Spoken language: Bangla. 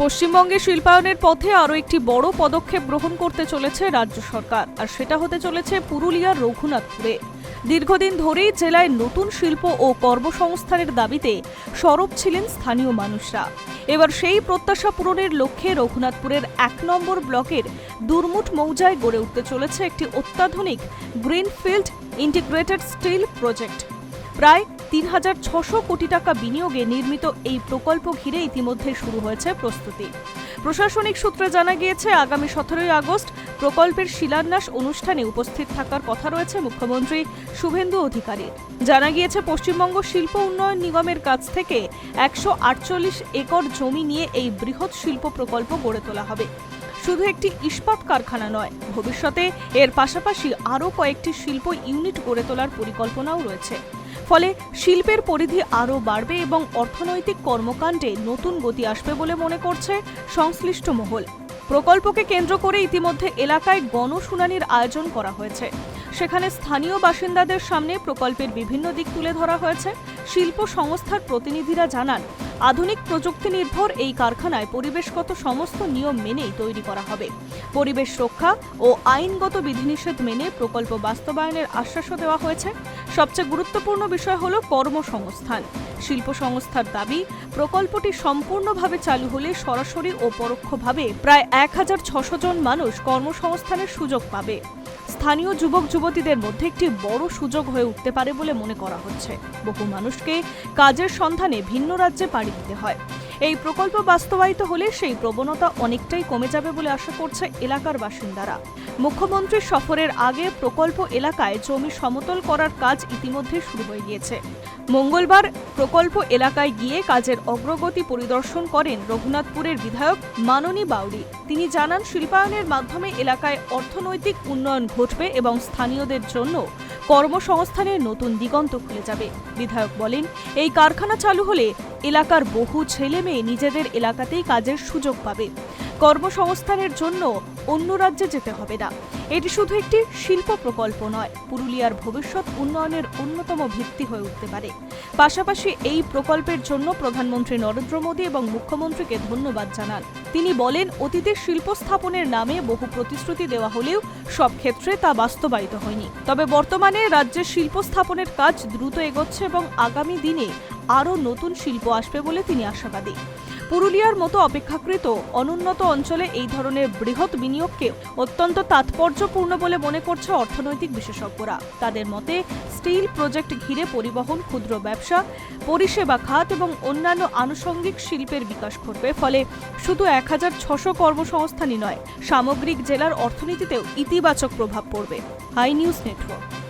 পশ্চিমবঙ্গে শিল্পায়নের পথে আরও একটি বড় পদক্ষেপ গ্রহণ করতে চলেছে রাজ্য সরকার, আর সেটা হতে চলেছে পুরুলিয়ার রঘুনাথপুরে। দীর্ঘদিন ধরেই জেলায় নতুন শিল্প ও কর্মসংস্থানের দাবিতে সরব ছিলেন স্থানীয় মানুষরা। এবার সেই প্রত্যাশা পূরণের লক্ষ্যে রঘুনাথপুরের ১ নম্বর ব্লকের দুর্মুট মৌজায় গড়ে উঠতে চলেছে একটি অত্যাধুনিক গ্রিনফিল্ড ইন্টিগ্রেটেড স্টিল প্রজেক্ট। প্রায় ৩,৬০০ কোটি টাকা বিনিয়োগে নির্মিত এই প্রকল্প ঘিরে ইতিমধ্যে শুরু হয়েছে প্রস্তুতি। প্রশাসনিক সূত্রে জানা গিয়েছে, আগামী ১৭ই আগস্ট প্রকল্পের শিলান্যাস অনুষ্ঠানে উপস্থিত থাকার কথা রয়েছে মুখ্যমন্ত্রী শুভেন্দু অধিকারীর। জানা গিয়েছে, পশ্চিমবঙ্গ শিল্প উন্নয়ন নিগমের কাছ থেকে ১৪৮ একর জমি নিয়ে এই বৃহৎ শিল্প প্রকল্প গড়ে তোলা হবে। শুধু একটি ইস্পাত কারখানা নয়, ভবিষ্যতে এর পাশাপাশি আরও কয়েকটি শিল্প ইউনিট গড়ে তোলার পরিকল্পনাও রয়েছে। ফলে শিল্পের পরিধি আরও বাড়বে এবং অর্থনৈতিক কর্মকাণ্ডে নতুন গতি আসবে বলে মনে করছে সংশ্লিষ্ট মহল। প্রকল্পকে কেন্দ্র করে ইতিমধ্যে এলাকায় গণশুনানির আয়োজন করা হয়েছে। সেখানে স্থানীয় বাসিন্দাদের সামনে প্রকল্পের বিভিন্ন দিক তুলে ধরা হয়েছে। শিল্প সংস্থার প্রতিনিধিরা জানান, আধুনিক প্রযুক্তি নির্ভর এই কারখানায় পরিবেশগত সমস্ত নিয়ম মেনেই তৈরি করা হবে। পরিবেশ রক্ষা ও আইনগত বিধিনিষেধ মেনে প্রকল্প বাস্তবায়নের আশ্বাসও দেওয়া হয়েছে। সবচেয়ে গুরুত্বপূর্ণ বিষয় হল কর্মসংস্থান। শিল্প সংস্থার দাবি, প্রকল্পটি সম্পূর্ণভাবে চালু হলে সরাসরি ও পরোক্ষভাবে প্রায় ১,৬০০ জন মানুষ কর্মসংস্থানের সুযোগ পাবে। স্থানীয় যুবক যুবতীদের মধ্যে একটি বড় সুযোগ হয়ে উঠতে পারে বলে মনে করা হচ্ছে। বহু মানুষকে কাজের সন্ধানে ভিন্ন রাজ্যে পাড়ি দিতে হয়। এই প্রকল্প বাস্তবায়িত হলে সেই প্রবণতা অনেকটাই কমে যাবে বলে আশা করছে এলাকার বাসিন্দারা। মুখ্যমন্ত্রীর সফরের আগে প্রকল্প এলাকায় জমি সমতল করার কাজ ইতিমধ্যে শুরু হয়ে গিয়েছে। মঙ্গলবার প্রকল্প এলাকায় গিয়ে কাজের অগ্রগতি পরিদর্শন করেন রঘুনাথপুরের বিধায়ক মাননী বাউরি। তিনি জানান, শিল্পায়নের মাধ্যমে এলাকায় অর্থনৈতিক উন্নয়ন ঘটবে এবং স্থানীয়দের জন্য কর্মসংস্থানের নতুন দিগন্ত খুলে যাবে। বিধায়ক বলেন, এই কারখানা চালু হলে এলাকার বহু ছেলে মেয়ে নিজেদের এলাকাতেই কাজের সুযোগ পাবে। কর্মসংস্থানের জন্য অন্য রাজ্যে যেতে হবে না। এটি শুধু একটি শিল্প প্রকল্প নয়, পুরুলিয়ার ভবিষ্যৎ উন্নয়নের অন্যতম ভিত্তি হয়ে উঠতে পারে। পাশাপাশি এই প্রকল্পের জন্য প্রধানমন্ত্রী নরেন্দ্র মোদী এবং মুখ্যমন্ত্রীকে ধন্যবাদ জানান। তিনি বলেন, অতীতে শিল্প স্থাপনের নামে বহু প্রতিশ্রুতি দেওয়া হলেও সব ক্ষেত্রে তা বাস্তবায়িত হয়নি। তবে বর্তমানে রাজ্যে শিল্প স্থাপনের কাজ দ্রুত এগোচ্ছে এবং আগামী দিনে আরও নতুন শিল্প আসবে বলে তিনি আশাবাদী। পুরুলিয়ার মতো অপেক্ষাকৃত অনুন্নত অঞ্চলে এই ধরনের বৃহৎ বিনিয়োগকে অত্যন্ত তাৎপর্যপূর্ণ বলে মনে করছে অর্থনৈতিক বিশেষজ্ঞরা। তাদের মতে, স্টিল প্রজেক্ট ঘিরে পরিবহন, ক্ষুদ্র ব্যবসা, পরিষেবা খাত এবং অন্যান্য আনুষঙ্গিক শিল্পের বিকাশ ঘটবে। ফলে শুধু ১,৬০০ কর্মসংস্থানই নয়, সামগ্রিক জেলার অর্থনীতিতেও ইতিবাচক প্রভাব পড়বে। Hi news network.